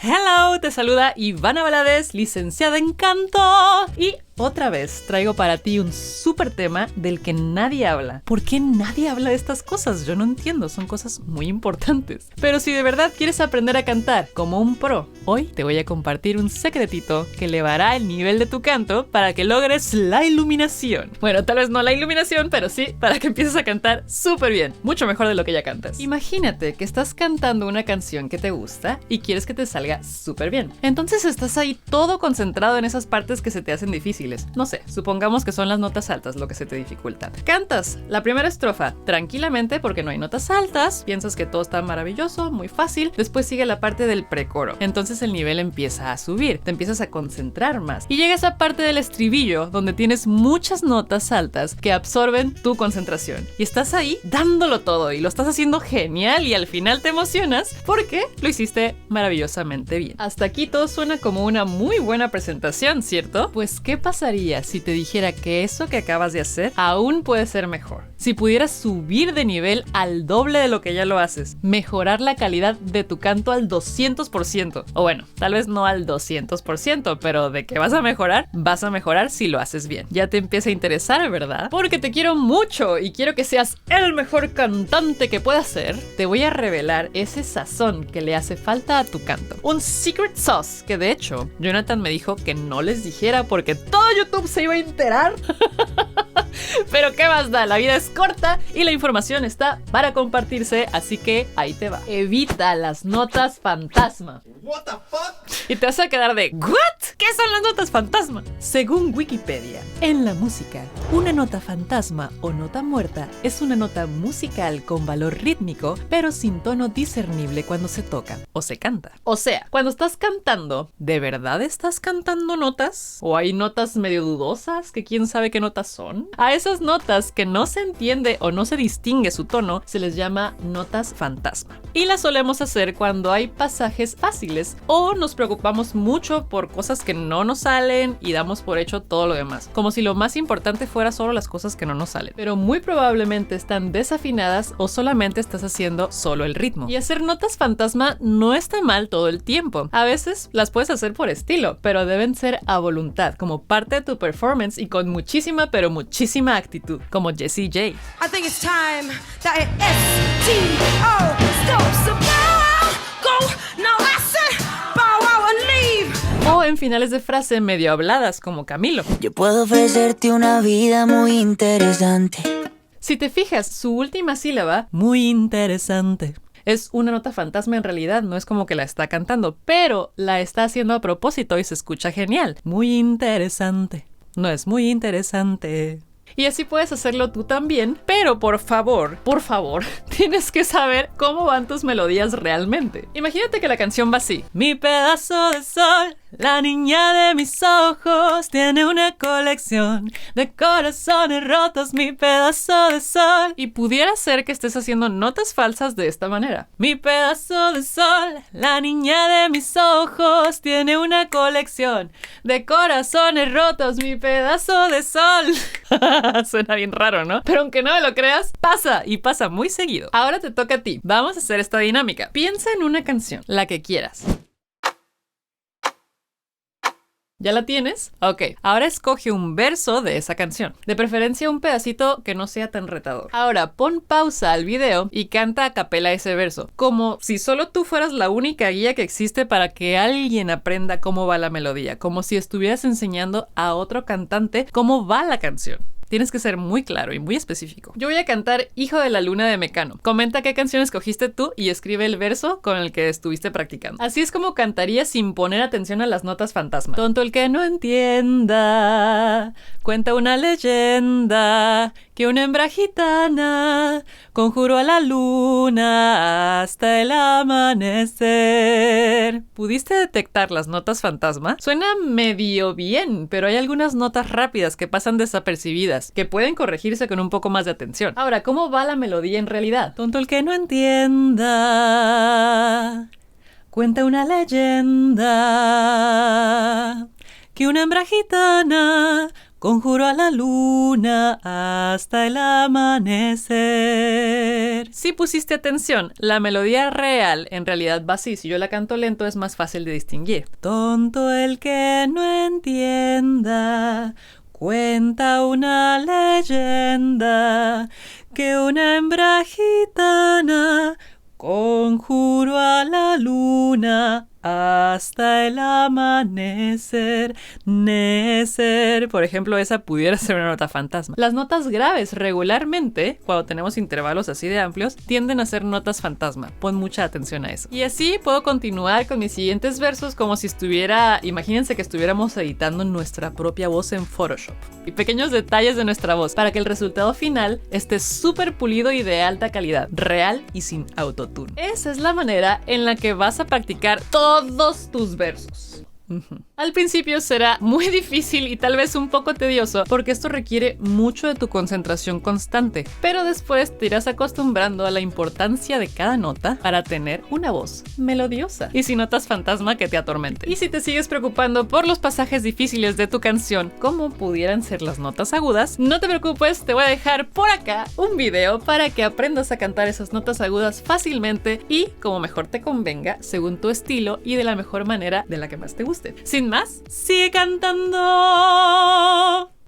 Hello, te saluda Ivana Valadez, licenciada en canto. Y otra vez traigo para ti un súper tema del que nadie habla. ¿Por qué nadie habla de estas cosas? Yo no entiendo, son cosas muy importantes. Pero si de verdad quieres aprender a cantar como un pro, hoy te voy a compartir un secretito que elevará el nivel de tu canto para que logres la iluminación. Bueno, tal vez no la iluminación, pero sí para que empieces a cantar súper bien, mucho mejor de lo que ya cantas. Imagínate que estás cantando una canción que te gusta y quieres que te salga súper bien. Entonces estás ahí todo concentrado en esas partes que se te hacen difíciles. No sé, supongamos que son las notas altas lo que se te dificulta. Cantas la primera estrofa tranquilamente porque no hay notas altas, piensas que todo está maravilloso, muy fácil. Después sigue la parte del precoro. Entonces el nivel empieza a subir, te empiezas a concentrar más. Y llega esa parte del estribillo donde tienes muchas notas altas que absorben tu concentración. Y estás ahí dándolo todo y lo estás haciendo genial y al final te emocionas porque lo hiciste maravillosamente bien. Hasta aquí todo suena como una muy buena presentación, ¿cierto? Pues ¿qué pasaría si te dijera que eso que acabas de hacer aún puede ser mejor? Si pudieras subir de nivel al doble de lo que ya lo haces, mejorar la calidad de tu canto al 200%. O bueno, tal vez no al 200%, pero de que vas a mejorar si lo haces bien. Ya te empieza a interesar, ¿verdad? Porque te quiero mucho y quiero que seas el mejor cantante que puedas ser. Te voy a revelar ese sazón que le hace falta a tu canto. Un secret sauce que de hecho Jonathan me dijo que no les dijera porque todo YouTube se iba a enterar. Pero qué más da, la vida es corta y la información está para compartirse, así que ahí te va. Evita las notas fantasma. What the fuck? Y te vas a quedar de ¿what? ¿Qué son las notas fantasma? Según Wikipedia, en la música, una nota fantasma o nota muerta es una nota musical con valor rítmico, pero sin tono discernible cuando se toca o se canta. O sea, cuando estás cantando, ¿de verdad estás cantando notas? ¿O hay notas medio dudosas que quién sabe qué notas son? A esas notas que no se entiende o no se distingue su tono se les llama notas fantasma. Y las solemos hacer cuando hay pasajes fáciles o nos preocupamos mucho por cosas que no nos salen y damos por hecho todo lo demás, como si lo más importante fuera solo las cosas que no nos salen. Pero muy probablemente están desafinadas o solamente estás haciendo solo el ritmo. Y hacer notas fantasma no está mal todo el tiempo. A veces las puedes hacer por estilo, pero deben ser a voluntad, como parte de tu performance y con muchísima, pero muchísima actitud, como Jessie J. I think it's time that it S-T-O stops the power. Go, no, I said bow wow and leave. O en finales de frase medio habladas, como Camilo. Yo puedo ofrecerte una vida muy interesante. Si te fijas, su última sílaba, muy interesante, es una nota fantasma en realidad, no es como que la está cantando, pero la está haciendo a propósito y se escucha genial. Muy interesante. No es muy interesante. Y así puedes hacerlo tú también, pero por favor, tienes que saber cómo van tus melodías realmente. Imagínate que la canción va así. Mi pedazo de sol, la niña de mis ojos, tiene una colección de corazones rotos, mi pedazo de sol. Y pudiera ser que estés haciendo notas falsas de esta manera. Mi pedazo de sol, la niña de mis ojos, tiene una colección de corazones rotos, mi pedazo de sol. Suena bien raro, ¿no? Pero aunque no me lo creas, pasa y pasa muy seguido. Ahora te toca a ti. Vamos a hacer esta dinámica. Piensa en una canción, la que quieras. ¿Ya la tienes? Ok, ahora escoge un verso de esa canción. De preferencia un pedacito que no sea tan retador. Ahora pon pausa al video y canta a capela ese verso. Como si solo tú fueras la única guía que existe para que alguien aprenda cómo va la melodía. Como si estuvieras enseñando a otro cantante cómo va la canción. Tienes que ser muy claro y muy específico. Yo voy a cantar Hijo de la Luna de Mecano. Comenta qué canción escogiste tú y escribe el verso con el que estuviste practicando. Así es como cantarías sin poner atención a las notas fantasma. Tonto el que no entienda, cuenta una leyenda que una hembra gitana conjuró a la luna hasta el amanecer. ¿Pudiste detectar las notas fantasma? Suena medio bien, pero hay algunas notas rápidas que pasan desapercibidas, que pueden corregirse con un poco más de atención. Ahora, ¿cómo va la melodía en realidad? Tonto el que no entienda, cuenta una leyenda que una hembra gitana Conjuro a la luna hasta el amanecer. Si pusiste atención, la melodía real en realidad va así. Si yo la canto lento es más fácil de distinguir. Tonto el que no entienda, cuenta una leyenda que una hembra gitana conjuró a la luna hasta el amanecer. Necer. Por ejemplo, esa pudiera ser una nota fantasma. Las notas graves regularmente, cuando tenemos intervalos así de amplios, tienden a ser notas fantasma. Pon mucha atención a eso. Y así puedo continuar con mis siguientes versos como si imagínense que estuviéramos editando nuestra propia voz en Photoshop. Y pequeños detalles de nuestra voz para que el resultado final esté súper pulido y de alta calidad, real y sin autotune. Esa es la manera en la que vas a practicar todos tus versos. Al principio será muy difícil y tal vez un poco tedioso porque esto requiere mucho de tu concentración constante, pero después te irás acostumbrando a la importancia de cada nota para tener una voz melodiosa y sin notas fantasma que te atormenten. Y si te sigues preocupando por los pasajes difíciles de tu canción, como pudieran ser las notas agudas, no te preocupes, te voy a dejar por acá un video para que aprendas a cantar esas notas agudas fácilmente y como mejor te convenga, según tu estilo y de la mejor manera de la que más te guste. Sin más, sigue cantando.